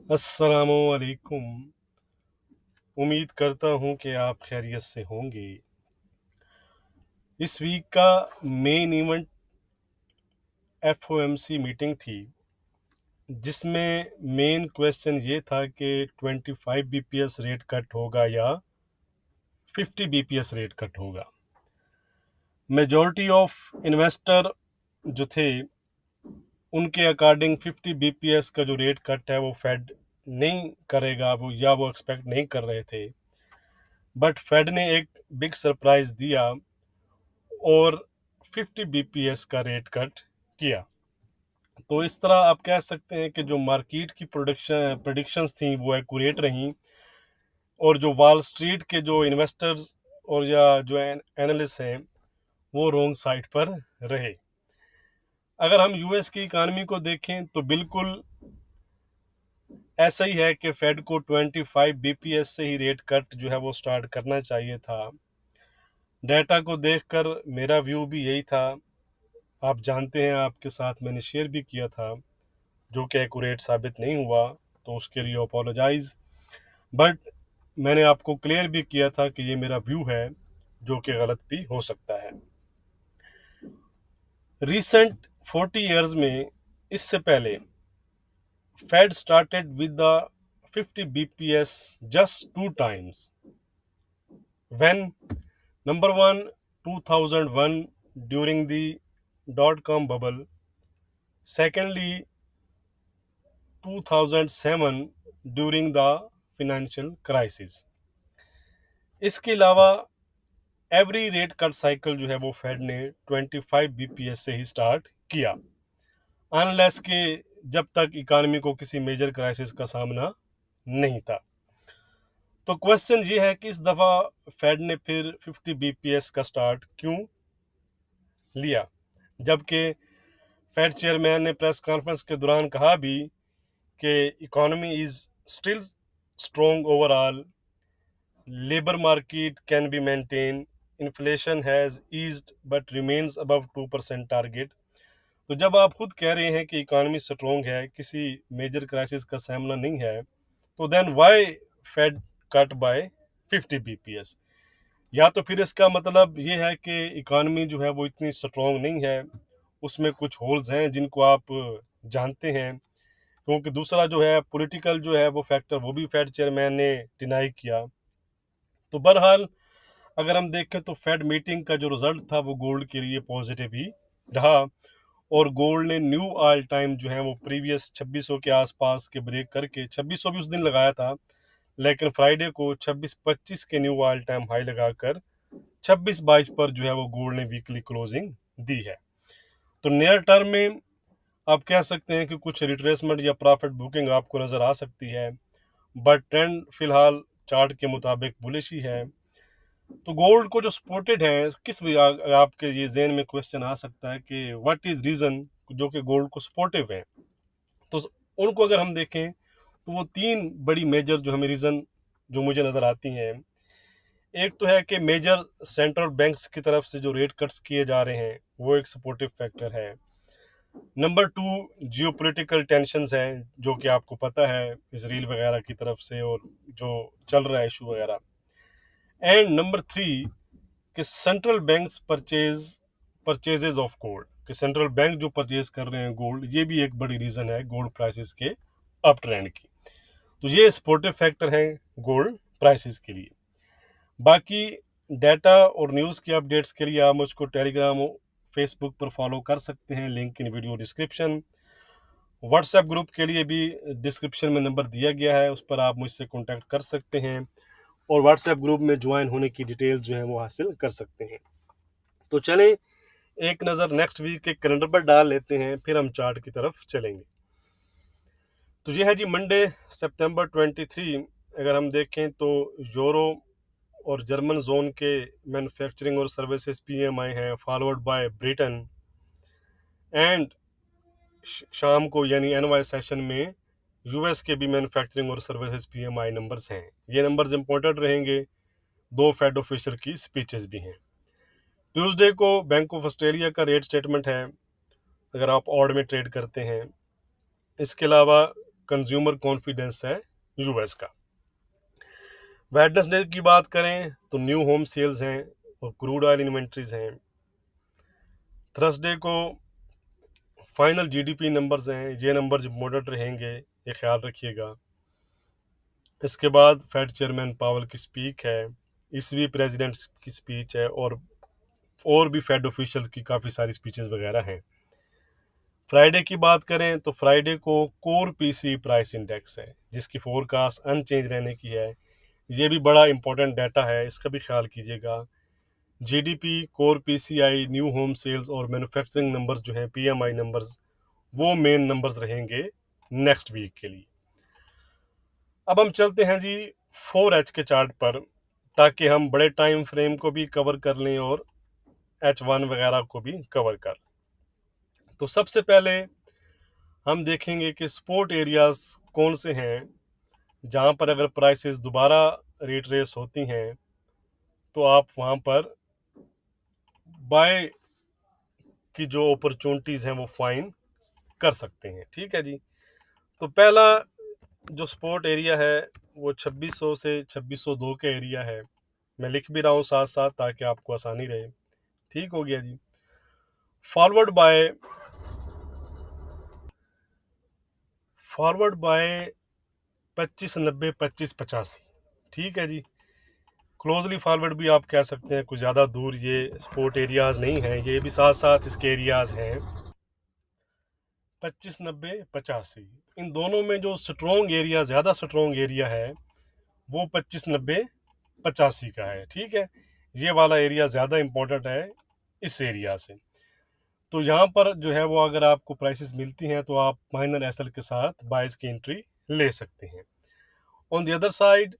अस्सलामुअलैकुम। उम्मीद करता हूँ कि आप खैरियत से होंगे। इस वीक का मेन इवेंट एफओएमसी मीटिंग थी, जिसमें मेन क्वेश्चन ये था कि 25 बीपीएस रेट कट होगा या 50 बीपीएस रेट कट होगा। मेजॉरिटी ऑफ इन्वेस्टर जो थे, उनके अकॉर्डिंग 50 बीपीएस का जो रेट कट है वो फेड नहीं करेगा, वो एक्सपेक्ट नहीं कर रहे थे। बट फेड ने एक बिग सरप्राइज दिया और 50 बीपीएस का रेट कट किया। तो इस तरह आप कह सकते हैं कि जो मार्केट की प्रोडिक्शंस थी वो एक्यूरेट रहीं, और जो वॉल स्ट्रीट के जो इन्वेस्टर्स और या जो एनालिस्ट हैं वो रॉन्ग साइड पर रहे। अगर हम यूएस की इकानमी को देखें तो बिल्कुल ऐसा ही है कि फेड को 25 बीपीएस से ही रेट कट जो है वो स्टार्ट करना चाहिए था। डाटा को देखकर मेरा व्यू भी यही था। आप जानते हैं, आपके साथ मैंने शेयर भी किया था, जो कि एक्यूरेट साबित नहीं हुआ, तो उसके लिए अपोलोजाइज। बट मैंने आपको क्लियर भी किया था कि ये मेरा व्यू है, जो कि गलत भी हो सकता है। रिसेंट 40 इयर्स में इससे पहले Fed started with the 50 bps just two times. When number one, 2001 during the dot-com bubble, secondly 2007 during the financial crisis. इसके अलावा एवरी रेट कट साइकिल जो है वो फेड ने 25 बीपीएस से ही स्टार्ट किया, अनलेस के जब तक इकानमी को किसी मेजर क्राइसिस का सामना नहीं था। तो क्वेश्चन ये है कि इस दफ़ा फेड ने फिर 50 बीपीएस का स्टार्ट क्यों लिया, जबकि फेड चेयरमैन ने प्रेस कॉन्फ्रेंस के दौरान कहा भी कि economy is still strong overall, labor market can be maintained, inflation has eased but remains above 2% target. तो जब आप खुद कह रहे हैं कि इकोनॉमी स्ट्रॉन्ग है, किसी मेजर क्राइसिस का सामना नहीं है, तो then why Fed cut by 50 BPS? या तो फिर इसका मतलब ये है कि इकोनॉमी जो है वो इतनी स्ट्रॉन्ग नहीं है, उसमें कुछ होल्स हैं जिनको आप जानते हैं। क्योंकि दूसरा जो है पॉलिटिकल जो है वो फैक्टर, वो भी फेड चेयरमैन ने डिनाई किया। तो बहरहाल अगर हम देखें तो फेड मीटिंग का जो रिजल्ट था वो गोल्ड के लिए पॉजिटिव ही रहा, और गोल्ड ने न्यू ऑल टाइम जो है वो प्रीवियस 2600 के आसपास के ब्रेक करके, 2600 भी उस दिन लगाया था, लेकिन फ्राइडे को 2625 के न्यू ऑल टाइम हाई लगाकर 2622 पर जो है वो गोल्ड ने वीकली क्लोजिंग दी है। तो नियर टर्म में आप कह सकते हैं कि कुछ रिट्रेसमेंट या प्रॉफिट बुकिंग आपको नज़र आ सकती है, बट ट्रेंड फिलहाल चार्ट के मुताबिक बुलिश ही है। तो गोल्ड को जो सपोर्टेड है, आपके ये जहन में क्वेश्चन आ सकता है कि व्हाट इज रीजन जो कि गोल्ड को सपोर्टिव है। तो उनको अगर हम देखें तो वो तीन बड़ी मेजर जो हमें रीजन जो मुझे नज़र आती हैं। एक तो है कि मेजर सेंट्रल बैंक्स की तरफ से जो रेट कट्स किए जा रहे हैं वो एक सपोर्टिव फैक्टर है। नंबर टू, जियोपॉलिटिकल टेंशंस हैं, जो कि आपको पता है इसराइल वगैरह की तरफ से और जो चल रहा है इशू वगैरह। एंड नंबर थ्री, कि central banks purchases of gold, कि सेंट्रल बैंक जो परचेज कर रहे हैं गोल्ड, ये भी एक बड़ी रीज़न है गोल्ड प्राइसेस के अप ट्रेंड की। तो ये सपोर्टिव फैक्टर हैं गोल्ड प्राइसेस के लिए। बाकी डाटा और न्यूज़ की अपडेट्स के लिए आप मुझको टेलीग्राम और फेसबुक पर फॉलो कर सकते हैं, link in video description. WhatsApp group के लिए भी डिस्क्रिप्शन में नंबर दिया गया है, उस पर आप मुझसे कॉन्टैक्ट कर सकते हैं और व्हाट्सएप ग्रुप में ज्वाइन होने की डिटेल्स जो है वो हासिल कर सकते हैं। तो चलें एक नज़र नेक्स्ट वीक के कैलेंडर पर डाल लेते हैं, फिर हम चार्ट की तरफ चलेंगे। तो ये है जी मंडे सितंबर 23। अगर हम देखें तो यूरो और जर्मन जोन के मैन्युफैक्चरिंग और सर्विसेज पीएमआई हैं, फॉलोड बाय ब्रिटेन। एंड शाम को यानी एनवाई सेशन में यूएस के भी मैन्युफैक्चरिंग और सर्विसेज पीएमआई नंबर्स हैं। ये नंबर्स इंपॉर्टेंट रहेंगे, दो फेड ऑफिसर की स्पीचेस भी हैं। ट्यूसडे को बैंक ऑफ ऑस्ट्रेलिया का रेट स्टेटमेंट है, अगर आप ऑड में ट्रेड करते हैं। इसके अलावा कंज्यूमर कॉन्फिडेंस है यूएस का। वेडनेसडे की बात करें तो न्यू होम सेल्स हैं और क्रूड ऑयल इन्वेंट्रीज हैं। थर्सडे को फाइनल जीडीपी नंबर्स हैं, ये नंबर्स इम्पोर्टेंट रहेंगे, ये ख्याल रखिएगा। इसके बाद फेड चेयरमैन पावल की स्पीच है, ईसीबी प्रेसिडेंट की स्पीच है, और भी फेड ऑफिशियल की काफ़ी सारी स्पीचेस वगैरह हैं। फ्राइडे की बात करें तो फ्राइडे को कोर पीसी प्राइस इंडेक्स है, जिसकी फोरकास्ट अनचेंज रहने की है। ये भी बड़ा इंपॉर्टेंट डाटा है, इसका भी ख्याल कीजिएगा। GDP, core PCI, new home sales और मैन्युफैक्चरिंग नंबर्स जो हैं, पीएमआई नंबर्स, वो मेन नंबर्स रहेंगे नेक्स्ट वीक के लिए। अब हम चलते हैं जी 4H के चार्ट पर, ताकि हम बड़े टाइम फ्रेम को भी कवर कर लें और H1 वगैरह को भी कवर कर लें। तो सबसे पहले हम देखेंगे कि सपोर्ट एरियाज कौन से हैं, जहाँ पर अगर प्राइसेस दोबारा रिट्रेस होती हैं तो आप वहाँ पर बाय की जो अपॉर्चुनिटीज़ हैं वो फाइन कर सकते हैं। ठीक है जी। तो पहला जो सपोर्ट एरिया है वो 2600 से 2602 का एरिया है। मैं लिख भी रहा हूँ साथ साथ ताकि आपको आसानी रहे। ठीक हो गया जी। Forward bye 2590 2585। ठीक है जी। क्लोजली फॉरवर्ड भी आप कह सकते हैं, कुछ ज़्यादा दूर ये सपोर्ट एरियाज़ नहीं हैं, ये भी साथ साथ इसके एरियाज़ हैं 2590 85। इन दोनों में जो स्ट्रॉन्ग एरिया, ज़्यादा स्ट्रॉन्ग एरिया है वो 2590 85 का है। ठीक है, ये वाला एरिया ज़्यादा इम्पोर्टेंट है इस एरिया से। तो यहाँ पर जो है वो अगर आपको प्राइसेस मिलती हैं तो आप माइनर एसएल के साथ बाइस की एंट्री ले सकते हैं। ऑन द अदर साइड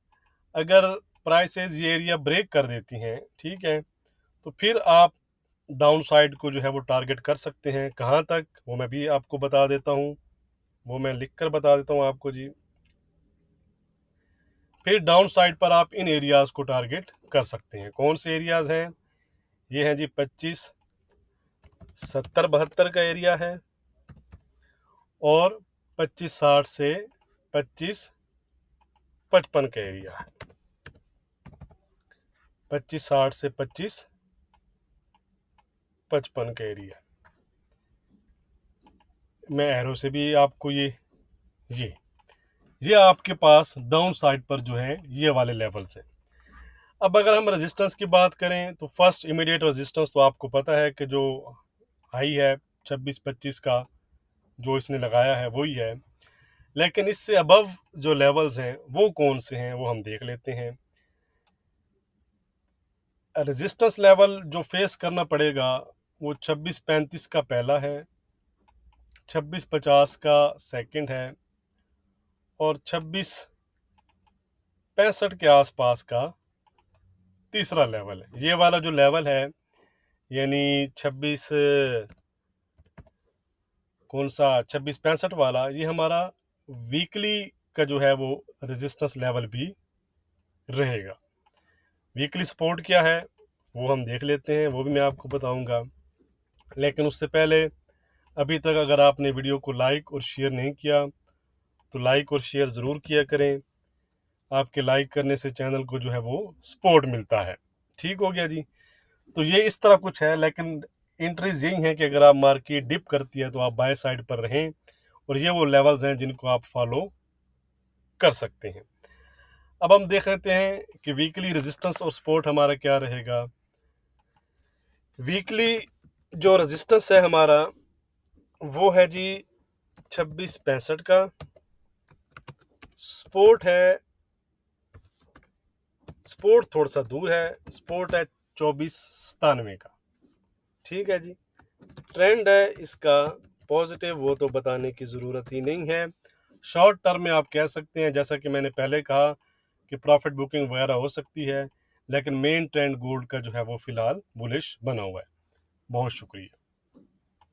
अगर प्राइसेस ये एरिया ब्रेक कर देती हैं, ठीक है, तो फिर आप डाउन साइड को जो है वो टारगेट कर सकते हैं। कहाँ तक वो मैं भी आपको बता देता हूँ, वो मैं लिख कर बता देता हूँ आपको जी। फिर डाउन साइड पर आप इन एरियाज़ को टारगेट कर सकते हैं। कौन से एरियाज़ हैं? ये हैं जी 2570-72 का एरिया है और 2560 से 2555 का एरिया है। 2560 से 2555 का एरिया। मैं एरो से भी आपको ये आपके पास डाउन साइड पर जो है ये वाले लेवल्स हैं। अब अगर हम रेजिस्टेंस की बात करें तो फर्स्ट इमीडिएट रेजिस्टेंस तो आपको पता है कि जो हाई है 26-25 का जो इसने लगाया है वही है, लेकिन इससे अबव जो लेवल्स हैं वो कौन से हैं वो हम देख लेते हैं। रेजिस्टेंस लेवल जो फेस करना पड़ेगा वो 2635 का पहला है, 2650 का सेकंड है और 2665 के आसपास का तीसरा लेवल है। ये वाला जो लेवल है यानी 2665 वाला, ये हमारा वीकली का जो है वो रेजिस्टेंस लेवल भी रहेगा। वीकली सपोर्ट क्या है वो हम देख लेते हैं, वो भी मैं आपको बताऊंगा। लेकिन उससे पहले अभी तक अगर आपने वीडियो को लाइक और शेयर नहीं किया तो लाइक और शेयर ज़रूर किया करें। आपके लाइक करने से चैनल को जो है वो सपोर्ट मिलता है। ठीक हो गया जी। तो ये इस तरह कुछ है, लेकिन एंट्रीज यही है कि अगर आप मार्केट डिप करती है तो आप बाय साइड पर रहें, और ये वो लेवल्स हैं जिनको आप फॉलो कर सकते हैं। अब हम देख लेते हैं कि वीकली रेजिस्टेंस और सपोर्ट हमारा क्या रहेगा। वीकली जो रेजिस्टेंस है हमारा वो है जी 2665 का। सपोर्ट थोड़ा सा दूर है, सपोर्ट है 2497 का। ठीक है जी। ट्रेंड है इसका पॉजिटिव, वो तो बताने की ज़रूरत ही नहीं है। शॉर्ट टर्म में आप कह सकते हैं, जैसा कि मैंने पहले कहा, कि प्रॉफिट बुकिंग वगैरह हो सकती है, लेकिन मेन ट्रेंड गोल्ड का जो है वो फिलहाल बुलिश बना हुआ है। बहुत शुक्रिया।